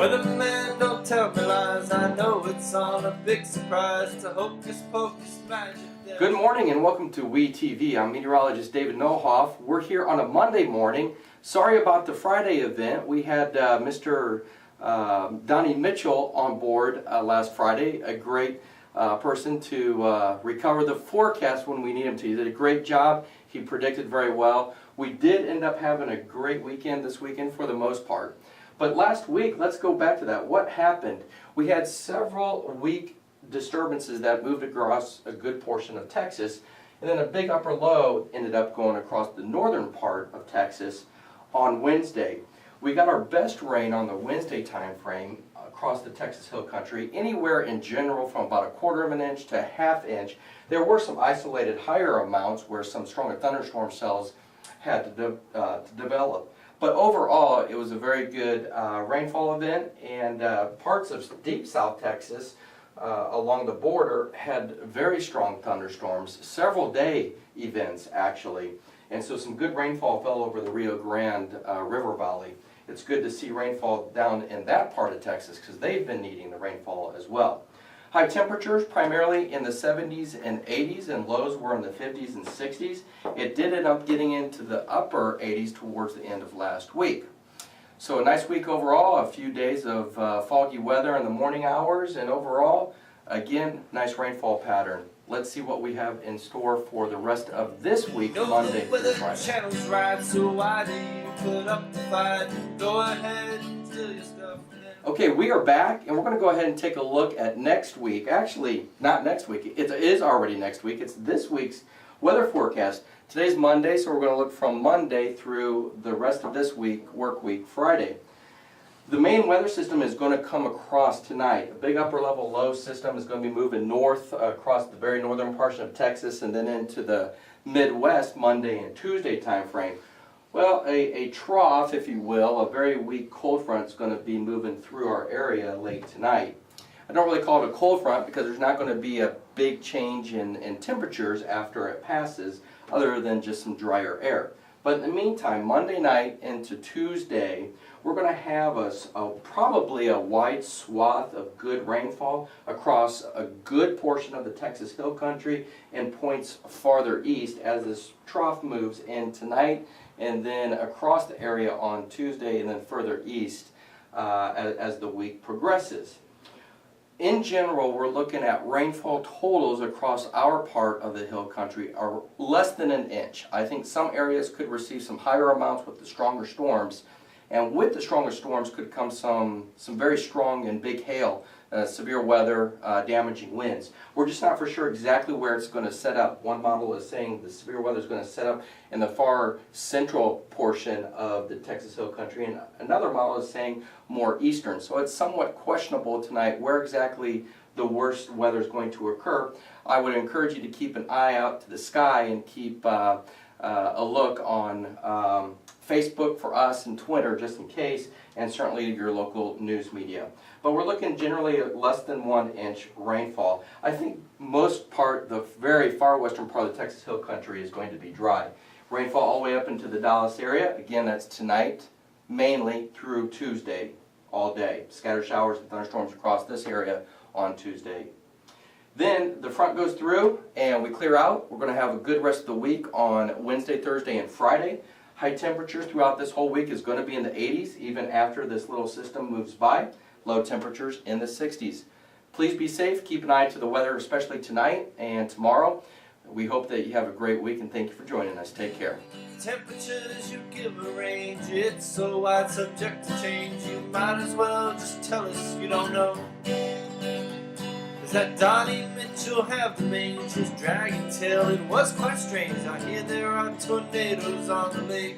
Weatherman, don't tell me lies. I know it's all a big surprise. It's a hocus pocus magic. Good morning and welcome to WeTV. I'm meteorologist David Knollhoff. We're here on a Monday morning. Sorry about the Friday event. We had Mr. Donnie Mitchell on board last Friday, a great person to recover the forecast when we need him to. He did a great job. He predicted very well. We did end up having a great weekend this weekend for the most part. But last week, let's go back to that. What happened? We had several weak disturbances that moved across a good portion of Texas, and then a big upper low ended up going across the northern part of Texas on Wednesday. We got our best rain on the Wednesday time frame across the Texas Hill Country, anywhere in general from about 1/4 of an inch to 1/2 inch. There were some isolated higher amounts where some stronger thunderstorm cells had to develop. But overall, it was a very good rainfall event, and parts of deep South Texas along the border had very strong thunderstorms, several day events actually. And so some good rainfall fell over the Rio Grande River Valley. It's good to see rainfall down in that part of Texas because they've been needing the rainfall as well. High temperatures primarily in the 70s and 80s, and lows were in the 50s and 60s. It did end up getting into the upper 80s towards the end of last week. So a nice week overall, a few days of foggy weather in the morning hours, and overall, again, nice rainfall pattern. Let's see what we have in store for the rest of this week, Monday through Friday. Channel's right, so why do you put up the fight? Go ahead and steal your stuff. Okay, we are back, and we're going to go ahead and take a look at next week. Actually, not next week. It is already next week. It's this week's weather forecast. Today's Monday, so we're going to look from Monday through the rest of this week, work week, Friday. The main weather system is going to come across tonight. A big upper level low system is going to be moving north across the very northern portion of Texas and then into the Midwest Monday and Tuesday time frame. Well, a trough, if you will, a very weak cold front is going to be moving through our area late tonight. I don't really call it a cold front because there's not going to be a big change in temperatures after it passes, other than just some drier air. But in the meantime, Monday night into Tuesday, we're going to have probably a wide swath of good rainfall across a good portion of the Texas Hill Country and points farther east as this trough moves in tonight, and then across the area on Tuesday, and then further east as the week progresses. In general, we're looking at rainfall totals across our part of the hill country are less than an inch. I think some areas could receive some higher amounts with the stronger storms, and with the stronger storms could come some very strong and big hail, severe weather, damaging winds. We're just not for sure exactly where it's going to set up. One model is saying the severe weather is going to set up in the far central portion of the Texas Hill Country, and another model is saying more eastern. So it's somewhat questionable tonight where exactly the worst weather is going to occur. I would encourage you to keep an eye out to the sky and keep a look on Facebook for us and Twitter just in case, and certainly your local news media. But we're looking generally at less than 1 inch rainfall. I think the very far western part of the Texas Hill Country is going to be dry. Rainfall all the way up into the Dallas area. Again, that's tonight, mainly through Tuesday, all day. Scattered showers and thunderstorms across this area on Tuesday. Then the front goes through and we clear out. We're going to have a good rest of the week on Wednesday, Thursday, and Friday. High temperatures throughout this whole week is going to be in the 80s, even after this little system moves by. Low temperatures in the 60s. Please be safe. Keep an eye to the weather, especially tonight and tomorrow. We hope that you have a great week, and thank you for joining us. Take care. Temperatures you give a range, it's so wide, subject to change. You might as well just tell us you don't know. Does that Donnie Mitchell have the mange? His dragon tail, it was quite strange. I hear there are tornadoes on the lake.